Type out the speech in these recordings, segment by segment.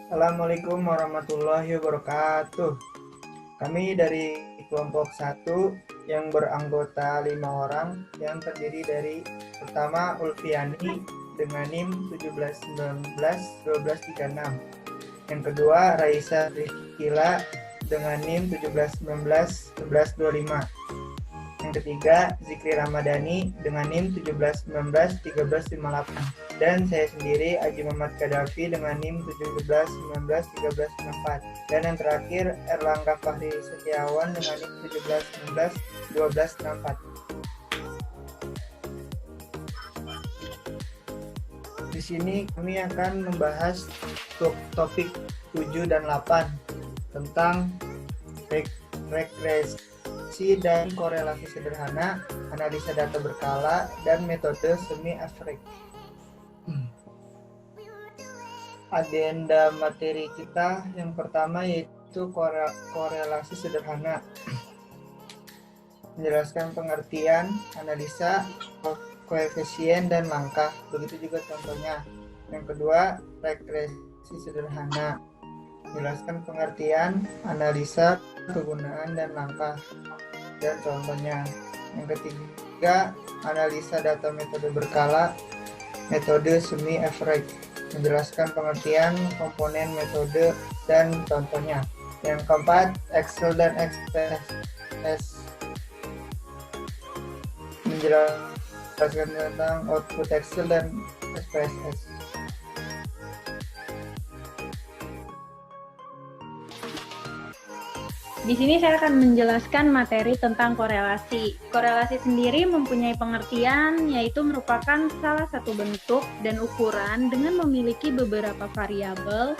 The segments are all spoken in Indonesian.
Assalamualaikum warahmatullahi wabarakatuh. Kami dari kelompok 1 yang beranggota 5 orang yang terdiri dari pertama Ulfiani dengan NIM 1719-1236. Yang kedua Raisa Rifkila dengan NIM 1719-1125. Yang ketiga Zikri Ramadhani dengan NIM 1719-1358. Dan saya sendiri Aji Muhammad Kadafi dengan NIM 1719-1364. Dan yang terakhir Erlangga Fahri Setiawan dengan NIM 1719-1264. Di sini kami akan membahas topik 7 dan 8 tentang regresi dan korelasi sederhana, analisa data berkala, dan metode semi-abstrak. Agenda materi kita yang pertama yaitu korelasi sederhana. Menjelaskan pengertian, analisa, koefisien, dan langkah. Begitu juga contohnya. Yang kedua, regresi sederhana. Menjelaskan pengertian, analisa, kegunaan, dan langkah. Dan contohnya. Yang ketiga, analisa data metode berkala, metode semi-abstrak. Menjelaskan pengertian, komponen, metode, dan contohnya. Yang keempat, Excel dan XPS. Menjelaskan tentang output Excel dan SPSS. Di sini saya akan menjelaskan materi tentang korelasi. Korelasi sendiri mempunyai pengertian, yaitu merupakan salah satu bentuk dan ukuran dengan memiliki beberapa variabel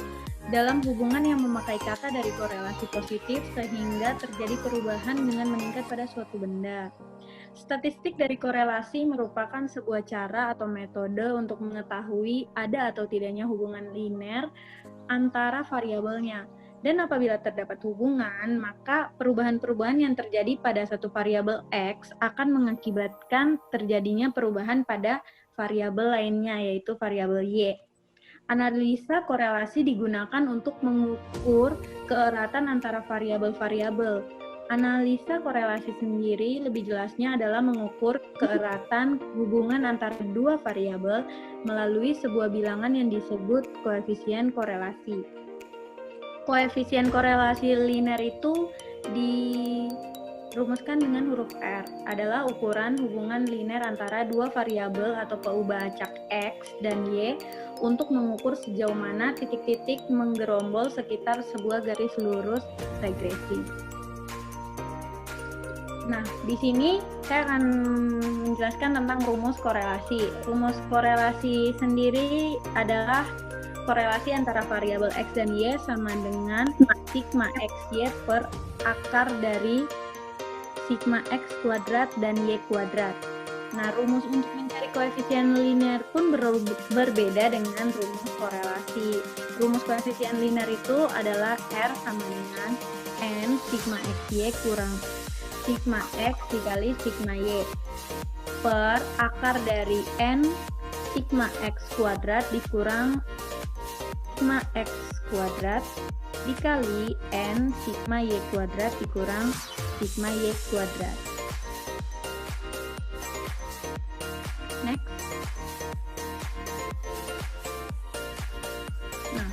dalam hubungan yang memakai kata dari korelasi positif sehingga terjadi perubahan dengan meningkat pada suatu benda. Statistik dari korelasi merupakan sebuah cara atau metode untuk mengetahui ada atau tidaknya hubungan linear antara variabelnya. Dan apabila terdapat hubungan, maka perubahan-perubahan yang terjadi pada satu variabel X akan mengakibatkan terjadinya perubahan pada variabel lainnya, yaitu variabel Y. Analisa korelasi digunakan untuk mengukur keeratan antara variabel-variabel. Analisa korelasi sendiri lebih jelasnya adalah mengukur keeratan hubungan antara dua variabel melalui sebuah bilangan yang disebut koefisien korelasi. Koefisien korelasi linear itu dirumuskan dengan huruf R, adalah ukuran hubungan linear antara dua variabel atau peubah acak X dan Y untuk mengukur sejauh mana titik-titik menggerombol sekitar sebuah garis lurus regresi. Nah, di sini saya akan menjelaskan tentang rumus korelasi. Rumus korelasi sendiri adalah korelasi antara variabel X dan Y sama dengan sigma XY per akar dari sigma X kuadrat dan Y kuadrat. Nah, rumus untuk mencari koefisien linear pun berbeda dengan rumus korelasi. Rumus koefisien linear itu adalah R sama dengan N sigma XY kurang sigma X dikali sigma Y per akar dari N sigma X kuadrat dikurang sigma X kuadrat dikali N sigma Y kuadrat dikurang sigma Y kuadrat. Next. Nah,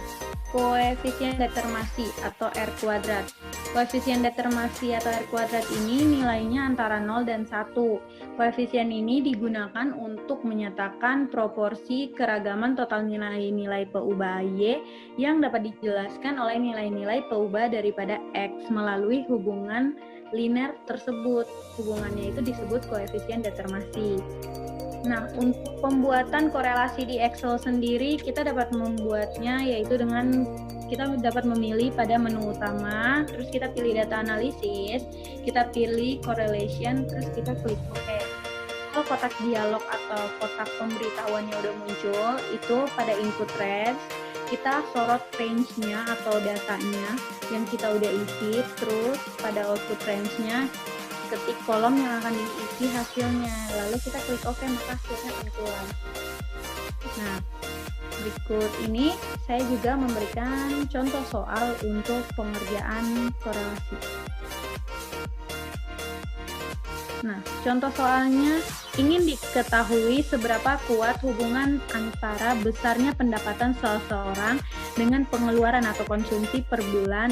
koefisien determinasi atau R kuadrat. Koefisien determinasi atau R kuadrat ini nilainya antara 0 dan 1. Koefisien ini digunakan untuk menyatakan proporsi keragaman total nilai-nilai peubah Y yang dapat dijelaskan oleh nilai-nilai peubah daripada X melalui hubungan linear tersebut. Hubungannya itu disebut koefisien determinasi. Nah, untuk pembuatan korelasi di Excel sendiri, kita dapat membuatnya yaitu dengan kita dapat memilih pada menu utama, terus kita pilih data analisis, kita pilih correlation, terus kita klik OK. Kalau kotak dialog atau kotak pemberitahuannya udah muncul, itu pada input range, kita sorot range-nya atau datanya yang kita udah isi, terus pada output range-nya, ketik kolom yang akan diisi hasilnya, lalu kita klik OK, maka hasilnya akan keluar. Nah, Berikut ini saya juga memberikan contoh soal untuk pengerjaan korelasi. Nah, contoh soalnya, ingin diketahui seberapa kuat hubungan antara besarnya pendapatan seseorang dengan pengeluaran atau konsumsi per bulan.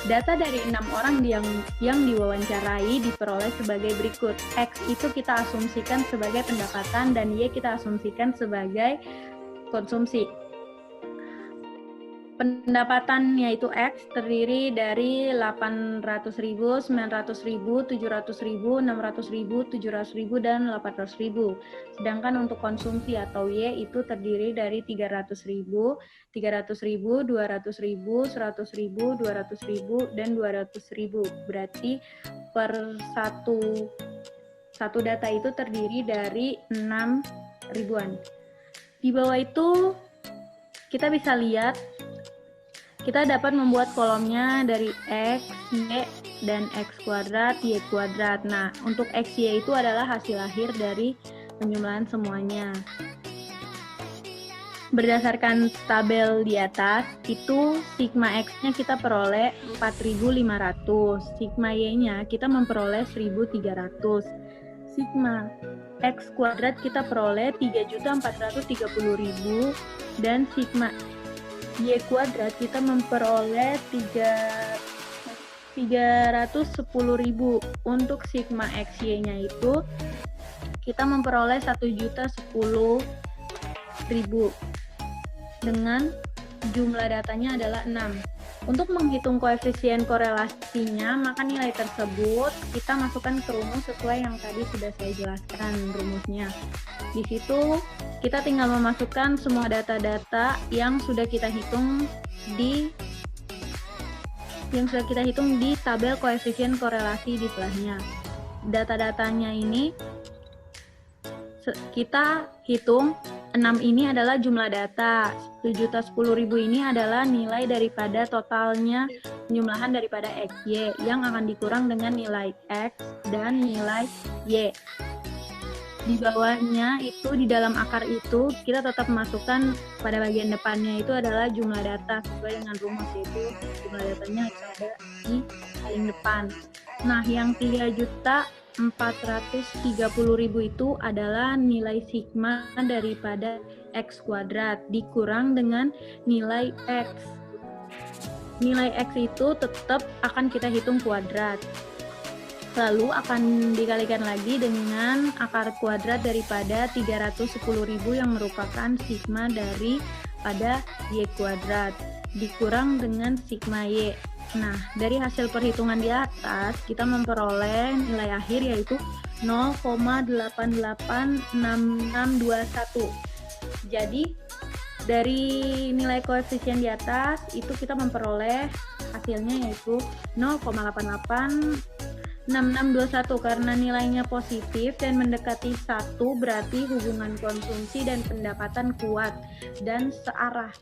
Data dari 6 orang yang diwawancarai diperoleh sebagai berikut. X itu kita asumsikan sebagai pendapatan dan Y kita asumsikan sebagai konsumsi. Pendapatan yaitu X terdiri dari 800.000, 900.000, 700.000, 600.000, 700.000, dan 800.000. Sedangkan untuk konsumsi atau Y itu terdiri dari 300.000, 300.000, 200.000, 100.000, 200.000, dan 200.000. Berarti per satu data itu terdiri dari 6 ribuan. Di bawah itu kita bisa lihat kita dapat membuat kolomnya dari X, Y, dan X kuadrat, Y kuadrat. Nah, untuk X, Y itu adalah hasil akhir dari penjumlahan semuanya. Berdasarkan tabel di atas, itu sigma X-nya kita peroleh 4.500, sigma Y-nya kita memperoleh 1.300, sigma X kuadrat kita peroleh 3.430.000, dan sigma Y kuadrat kita memperoleh 310.000. Untuk sigma XY-nya itu kita memperoleh 1.010.000 dengan jumlah datanya adalah 6. Untuk menghitung koefisien korelasinya, maka nilai tersebut kita masukkan ke rumus sesuai yang tadi sudah saya jelaskan rumusnya. Di situ kita tinggal memasukkan semua data-data yang sudah kita hitung di tabel koefisien korelasi di sebelahnya. Data-datanya ini kita hitung. 6 ini adalah jumlah data, 710.000 ini adalah nilai daripada totalnya penjumlahan daripada XY yang akan dikurang dengan nilai X dan nilai Y. Di bawahnya itu, di dalam akar itu, kita tetap masukkan pada bagian depannya itu adalah jumlah data sesuai dengan rumus, itu jumlah datanya harus ada di paling depan. Nah, yang 3.430.000 itu adalah nilai sigma daripada X kuadrat dikurang dengan nilai X. Nilai X itu tetap akan kita hitung kuadrat. Lalu akan dikalikan lagi dengan akar kuadrat daripada 310.000 yang merupakan sigma daripada Y kuadrat dikurang dengan sigma Y. Nah, dari hasil perhitungan di atas, kita memperoleh nilai akhir yaitu 0,886621. Jadi, dari nilai koefisien di atas, itu kita memperoleh hasilnya yaitu 0,886621. Karena nilainya positif dan mendekati 1, berarti hubungan konsumsi dan pendapatan kuat dan searah.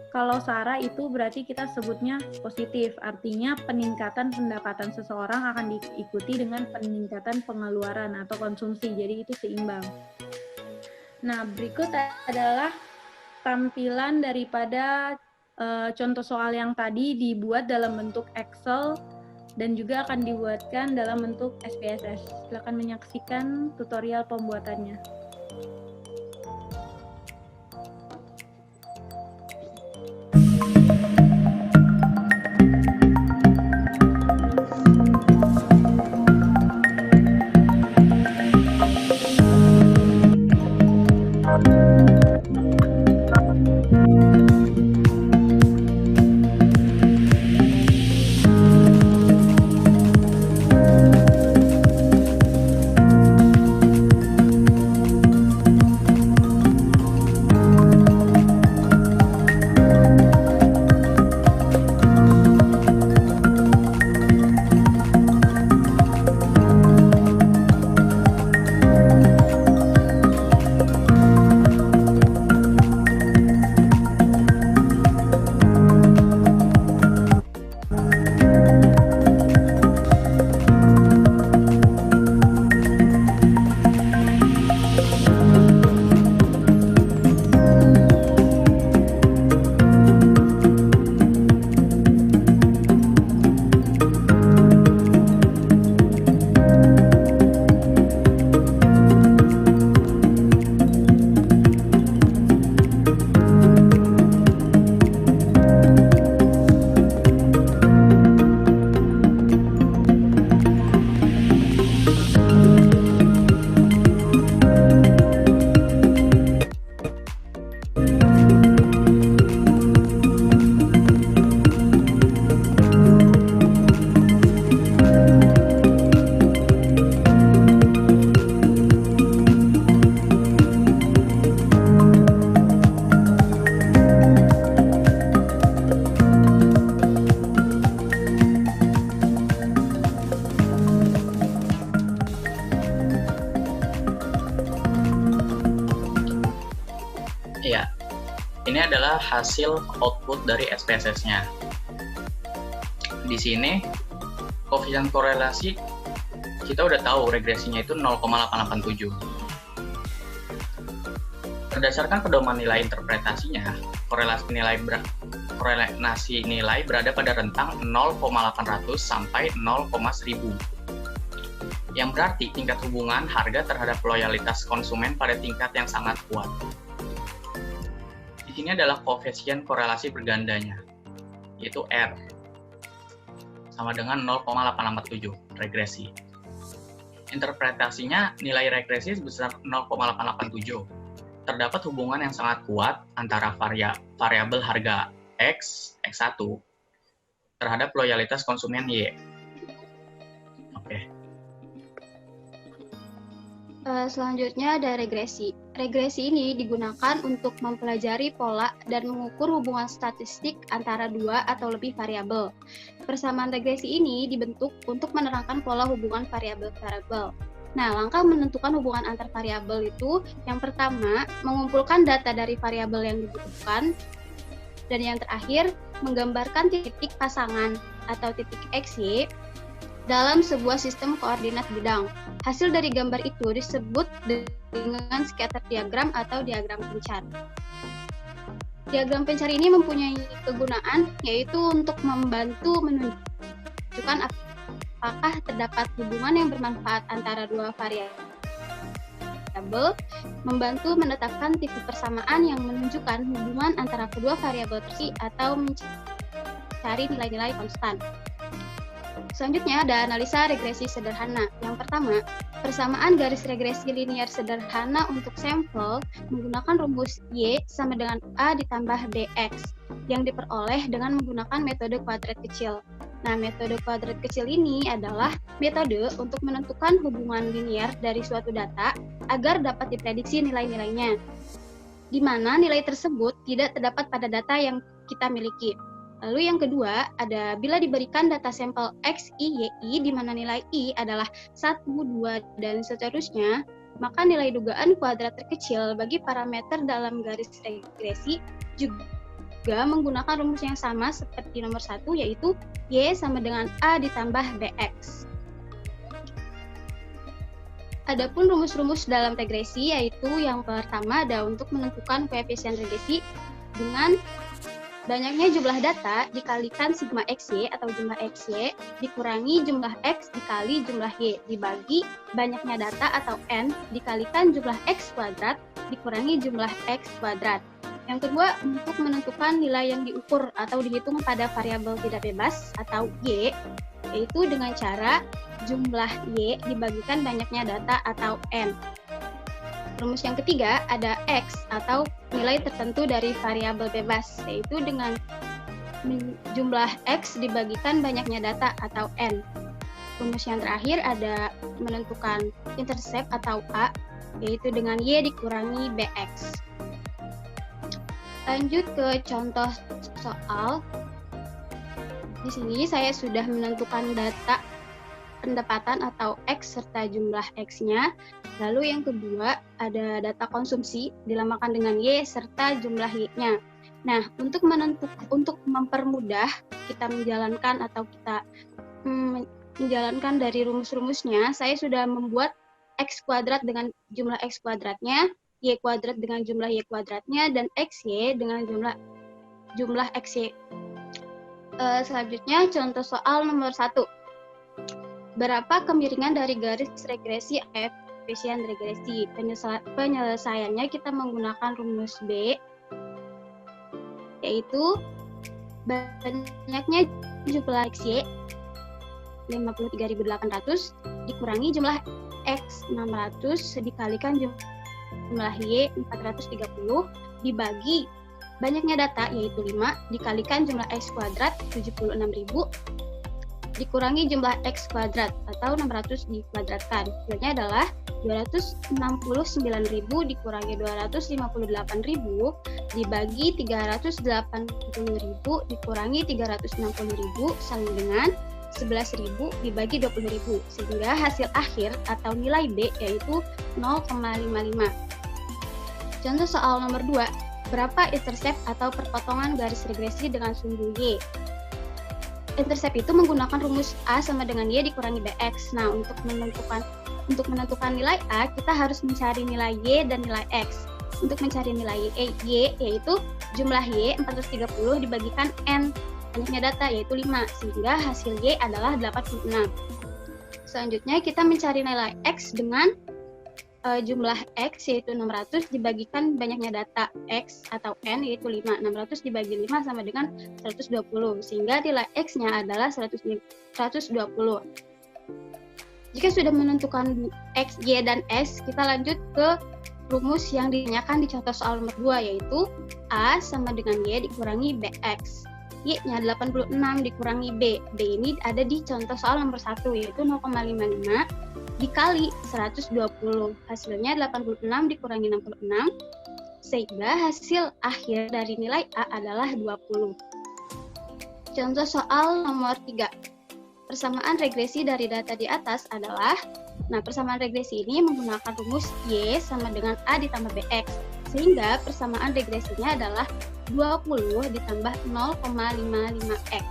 Kalau searah itu berarti kita sebutnya positif, artinya peningkatan pendapatan seseorang akan diikuti dengan peningkatan pengeluaran atau konsumsi, jadi itu seimbang. Nah, berikut adalah tampilan daripada contoh soal yang tadi dibuat dalam bentuk Excel dan juga akan dibuatkan dalam bentuk SPSS. Silakan menyaksikan tutorial pembuatannya. adalah hasil output dari SPSS-nya. Di sini koefisien korelasi kita udah tahu regresinya itu 0,887. Berdasarkan pedoman nilai interpretasinya, korelasi nilai berada pada rentang 0,800 sampai 0,1000. Yang berarti tingkat hubungan harga terhadap loyalitas konsumen pada tingkat yang sangat kuat. Di sini adalah koefisien korelasi bergandanya, yaitu R, sama dengan 0,887 regresi. Interpretasinya nilai regresi sebesar 0,887. Terdapat hubungan yang sangat kuat antara variabel harga X1 terhadap loyalitas konsumen Y. Oke. Selanjutnya ada regresi. Regresi ini digunakan untuk mempelajari pola dan mengukur hubungan statistik antara dua atau lebih variabel. Persamaan regresi ini dibentuk untuk menerangkan pola hubungan variabel-variabel. Nah, langkah menentukan hubungan antar variabel itu yang pertama, mengumpulkan data dari variabel yang dibutuhkan, dan yang terakhir, menggambarkan titik pasangan atau titik X, Y dalam sebuah sistem koordinat bidang. Hasil dari gambar itu disebut dengan scatter diagram atau diagram pencar. Diagram pencar ini mempunyai kegunaan yaitu untuk membantu menunjukkan apakah terdapat hubungan yang bermanfaat antara dua variabel, membantu menetapkan tipe persamaan yang menunjukkan hubungan antara kedua variabel tersebut atau mencari nilai-nilai konstan. Selanjutnya ada analisa regresi sederhana. Yang pertama, persamaan garis regresi linear sederhana untuk sampel menggunakan rumus Y sama dengan A ditambah BX yang diperoleh dengan menggunakan metode kuadrat kecil. Nah, metode kuadrat kecil ini adalah metode untuk menentukan hubungan linear dari suatu data agar dapat diprediksi nilai-nilainya, di mana nilai tersebut tidak terdapat pada data yang kita miliki. Lalu yang kedua, ada bila diberikan data sampel X, Y, Y, di mana nilai I adalah 1, 2, dan seterusnya, maka nilai dugaan kuadrat terkecil bagi parameter dalam garis regresi juga menggunakan rumus yang sama seperti nomor 1, yaitu Y sama dengan A ditambah BX. Adapun rumus-rumus dalam regresi, yaitu yang pertama ada untuk menentukan koefisien regresi dengan banyaknya jumlah data dikalikan sigma XY atau jumlah XY dikurangi jumlah X dikali jumlah Y dibagi banyaknya data atau N dikalikan jumlah X kuadrat dikurangi jumlah X kuadrat. Yang kedua, untuk menentukan nilai yang diukur atau dihitung pada variabel tidak bebas atau Y, yaitu dengan cara jumlah Y dibagikan banyaknya data atau N. Rumus yang ketiga ada X atau nilai tertentu dari variabel bebas, yaitu dengan jumlah X dibagikan banyaknya data atau N. Rumus yang terakhir ada menentukan intercept atau A, yaitu dengan Y dikurangi BX. Lanjut ke contoh soal. Di sini saya sudah menentukan data pendapatan atau X serta jumlah X-nya. Lalu yang kedua ada data konsumsi dilamakan dengan Y serta jumlah Y-nya. Nah, untuk mempermudah kita menjalankan atau kita menjalankan dari rumus-rumusnya, saya sudah membuat X kuadrat dengan jumlah X kuadratnya, Y kuadrat dengan jumlah Y kuadratnya, dan XY dengan jumlah XY. Selanjutnya contoh soal nomor 1. Berapa kemiringan dari garis regresi koefisien regresi? Penyelesaiannya kita menggunakan rumus B, yaitu banyaknya jumlah XY 53.800 dikurangi jumlah X 600 dikalikan jumlah Y 430 dibagi banyaknya data yaitu 5 dikalikan jumlah X kuadrat 76.000 dikurangi jumlah X kuadrat atau 600 dikuadratkan. Hasilnya adalah 269.000 dikurangi 258.000 dibagi 380.000 dikurangi 360.000 sama dengan 11.000 dibagi 20.000, sehingga hasil akhir atau nilai B yaitu 0,55. Contoh soal nomor 2. berapa intercept atau perpotongan garis regresi dengan sumbu Y. Intercept itu menggunakan rumus A sama dengan Y dikurangi BX. Nah, untuk menentukan nilai A, kita harus mencari nilai Y dan nilai X. Untuk mencari nilai Y, yaitu jumlah Y 430 dibagikan N, banyaknya data yaitu 5, sehingga hasil Y adalah 86. Selanjutnya kita mencari nilai X dengan jumlah X yaitu 600 dibagikan banyaknya data X atau N yaitu 5. 600 dibagi 5 sama dengan 120, sehingga nilai X-nya adalah 120. Jika sudah menentukan X, Y, dan S, kita lanjut ke rumus yang ditanyakan di contoh soal nomor 2, yaitu A sama dengan Y dikurangi BX. Y-nya 86 dikurangi B. B ini ada di contoh soal nomor 1, yaitu 0,55 dikali 120. Hasilnya 86 dikurangi 66, sehingga hasil akhir dari nilai A adalah 20. Contoh soal nomor 3. Persamaan regresi dari data di atas adalah, persamaan regresi ini menggunakan rumus Y sama dengan A ditambah BX, sehingga persamaan regresinya adalah 20 ditambah 0,55X.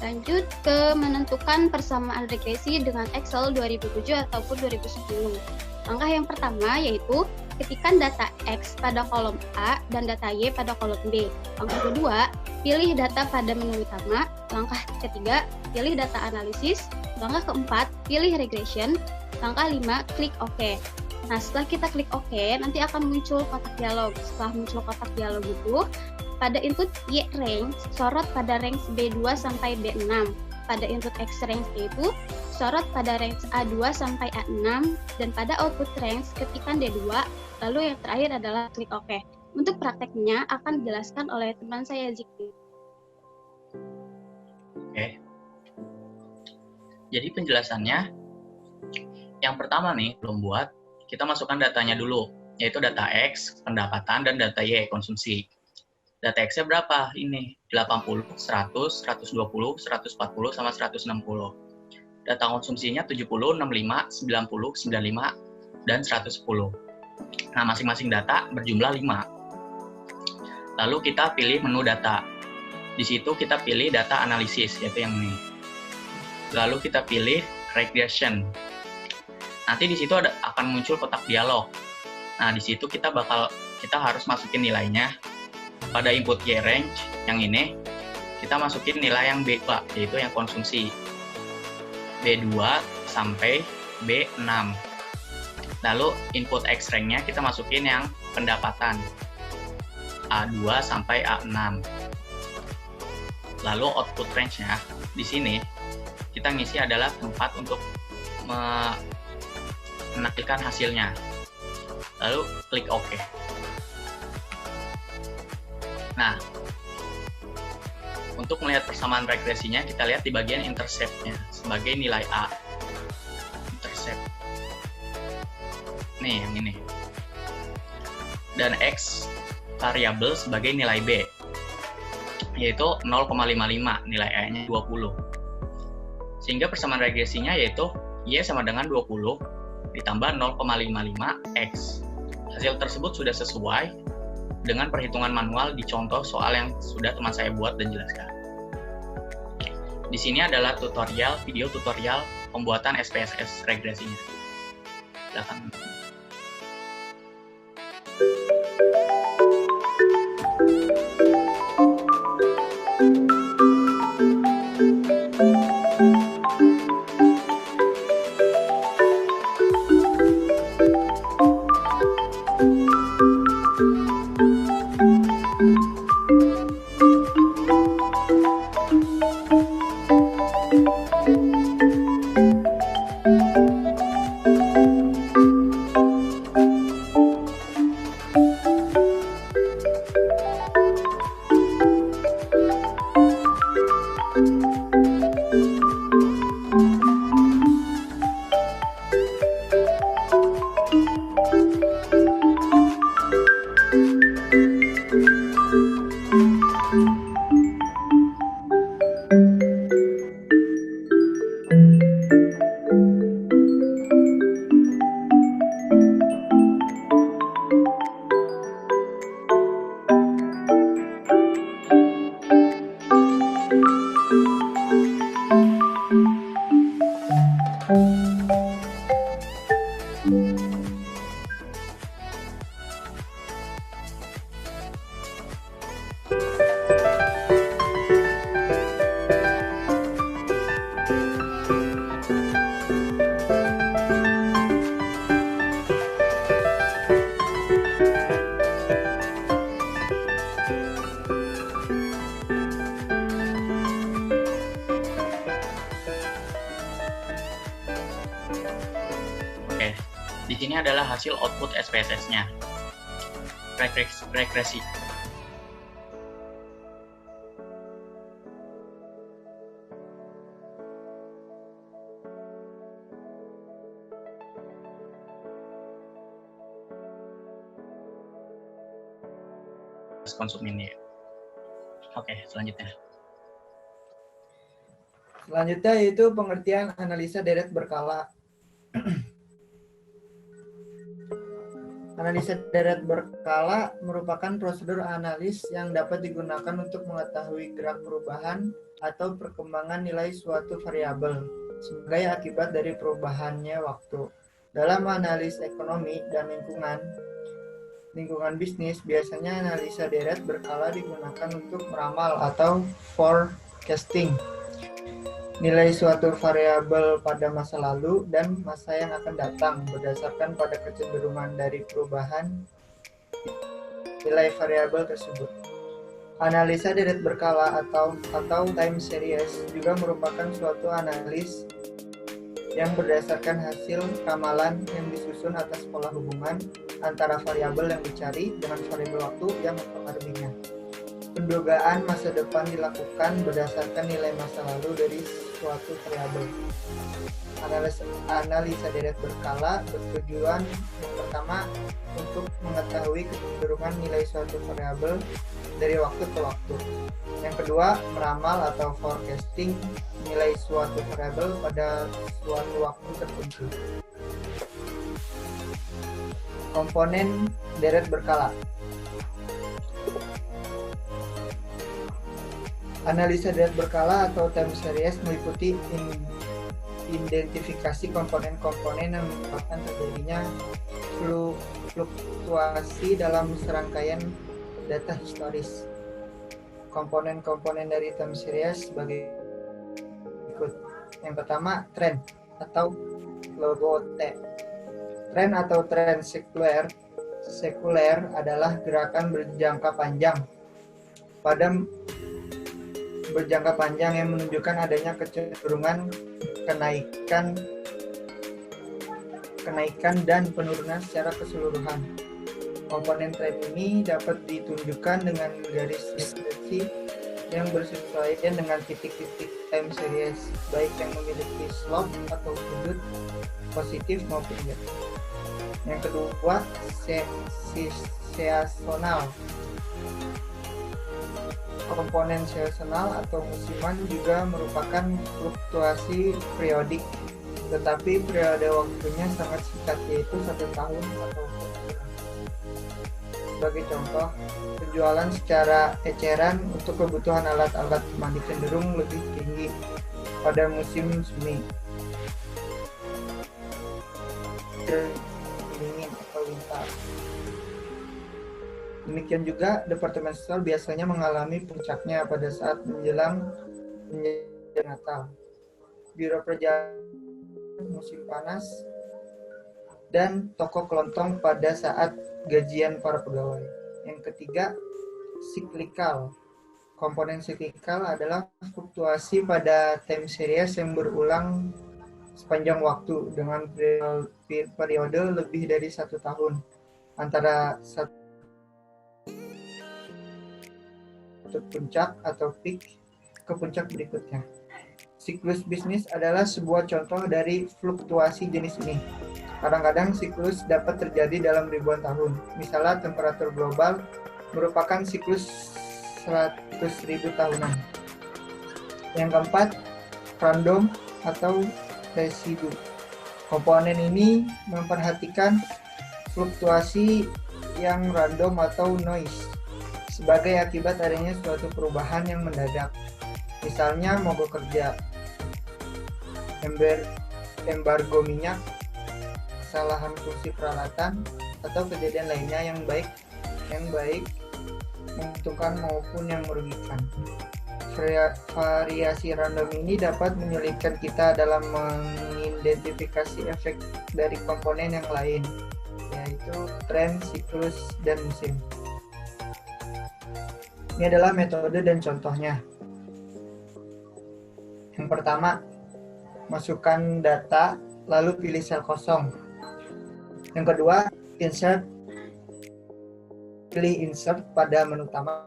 Lanjut ke menentukan persamaan regresi dengan Excel 2007 ataupun 2010. Langkah yang pertama yaitu ketikkan data X pada kolom A dan data Y pada kolom B. Langkah kedua, pilih data pada menu utama. Langkah ketiga, pilih data analisis. Langkah keempat, pilih regression. Langkah 5, klik OK. Nah, setelah kita klik OK, nanti akan muncul kotak dialog. Setelah muncul kotak dialog itu, pada input Y range, sorot pada range B2 sampai B6. Pada input X range itu, sorot pada range A2 sampai A6. Dan pada output range, ketikkan D2. Lalu yang terakhir adalah klik OK. Untuk prakteknya akan dijelaskan oleh teman saya Zikri. Oke. Jadi penjelasannya, yang pertama nih, belum buat, kita masukkan datanya dulu, yaitu data X, pendapatan, dan data Y, konsumsi. Data X-nya berapa? Ini, 80, 100, 120, 140, sama 160. Data konsumsinya 70, 65, 90, 95, dan 110. Nah, masing-masing data berjumlah 5. Lalu kita pilih menu data. Di situ kita pilih data analisis, yaitu yang ini. Lalu kita pilih regression. Nanti di situ akan muncul kotak dialog. Nah, di situ kita harus masukin nilainya. Pada input Y range yang ini, kita masukin nilai yang B, yaitu yang konsumsi. B2 sampai B6. Lalu input X range-nya kita masukin yang pendapatan. A2 sampai A6. Lalu output range-nya di sini kita ngisi adalah tempat untuk menampilkan hasilnya. Lalu klik OK. Nah, untuk melihat persamaan regresinya, kita lihat di bagian intercept-nya sebagai nilai A. Intercept. Nih, yang ini. Dan X variabel sebagai nilai B, yaitu 0,55, nilai A-nya 20. Sehingga persamaan regresinya yaitu Y sama dengan 20 ditambah 0,55X. Hasil tersebut sudah sesuai dengan perhitungan manual di contoh soal yang sudah teman saya buat dan jelaskan. Di sini adalah video tutorial pembuatan SPSS regresinya. Silakan. Di sini adalah hasil output SPSS-nya. Regresi. Konsumennya. Oke, selanjutnya. Selanjutnya yaitu pengertian analisa deret berkala. Analisa deret berkala merupakan prosedur analis yang dapat digunakan untuk mengetahui gerak perubahan atau perkembangan nilai suatu variabel sebagai akibat dari perubahannya waktu. Dalam analis ekonomi dan lingkungan bisnis, biasanya analisa deret berkala digunakan untuk meramal atau forecasting nilai suatu variabel pada masa lalu dan masa yang akan datang berdasarkan pada kecenderungan dari perubahan nilai variabel tersebut. Analisa deret berkala atau time series juga merupakan suatu analis yang berdasarkan hasil ramalan yang disusun atas pola hubungan antara variabel yang dicari dengan variabel waktu yang mempengaruhinya. Pendugaan masa depan dilakukan berdasarkan nilai masa lalu dari suatu variabel. Analisa deret berkala bertujuan yang pertama untuk mengetahui kecenderungan nilai suatu variabel dari waktu ke waktu. Yang kedua, meramal atau forecasting nilai suatu variabel pada suatu waktu tertentu. Komponen deret berkala. Analisa deret berkala atau time series meliputi identifikasi komponen-komponen yang menyebabkan terjadinya fluktuasi dalam serangkaian data historis. Komponen-komponen dari time series sebagai berikut. Yang pertama, tren atau logo T. Tren atau tren sekuler adalah gerakan berjangka panjang yang menunjukkan adanya kecenderungan kenaikan dan penurunan secara keseluruhan. Komponen tren ini dapat ditunjukkan dengan garis referensi yang bersesuaian dengan titik-titik time series, baik yang memiliki slope atau sudut positif maupun negatif. Yang kedua, seasonal. Komponen seasonal atau musiman juga merupakan fluktuasi periodik, tetapi periode waktunya sangat singkat, yaitu 1 tahun atau lebih. Sebagai contoh, penjualan secara eceran untuk kebutuhan alat-alat mandi cenderung lebih tinggi pada musim semi, dingin atau winter. Demikian juga departemen store biasanya mengalami puncaknya pada saat menjelang Natal. Biro perjalanan musim panas dan toko kelontong pada saat gajian para pegawai. Yang ketiga, siklikal. Komponen siklikal adalah fluktuasi pada time series yang berulang sepanjang waktu dengan periode lebih dari 1 tahun antara satu puncak atau peak ke puncak berikutnya. Siklus bisnis adalah sebuah contoh dari fluktuasi jenis ini. Kadang-kadang siklus dapat terjadi dalam ribuan tahun. Misalnya temperatur global merupakan siklus 100.000 tahunan. Yang keempat, random atau residu. Komponen ini memperhatikan fluktuasi yang random atau noise sebagai akibat adanya suatu perubahan yang mendadak. Misalnya mogok kerja, embargo minyak, kesalahan fungsi peralatan, atau kejadian lainnya yang baik menguntungkan maupun yang merugikan. Variasi random ini dapat menyulitkan kita dalam mengidentifikasi efek dari komponen yang lain, yaitu tren, siklus, dan musim. Ini adalah metode dan contohnya. Yang pertama, masukkan data, lalu pilih sel kosong. Yang kedua, insert. Pilih insert pada menu utama,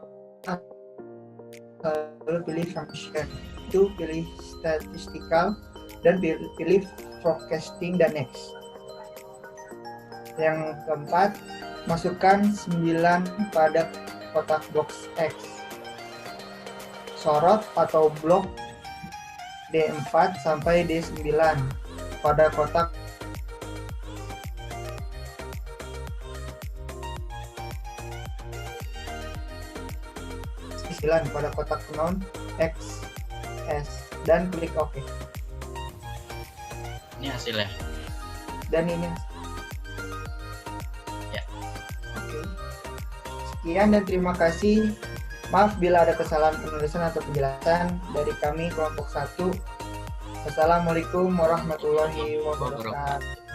lalu pilih function. Itu pilih statistical dan pilih forecasting dan next. Yang keempat, masukkan 9 pada kotak box X. Sorot atau blok D4 sampai D9 pada kotak pada kotak non X, S, dan klik OK. Ini hasilnya. Dan ini. Ya. Oke. Sekian dan terima kasih. Maaf bila ada kesalahan penulisan atau penjelasan dari kami kelompok 1. Wassalamualaikum warahmatullahi wabarakatuh.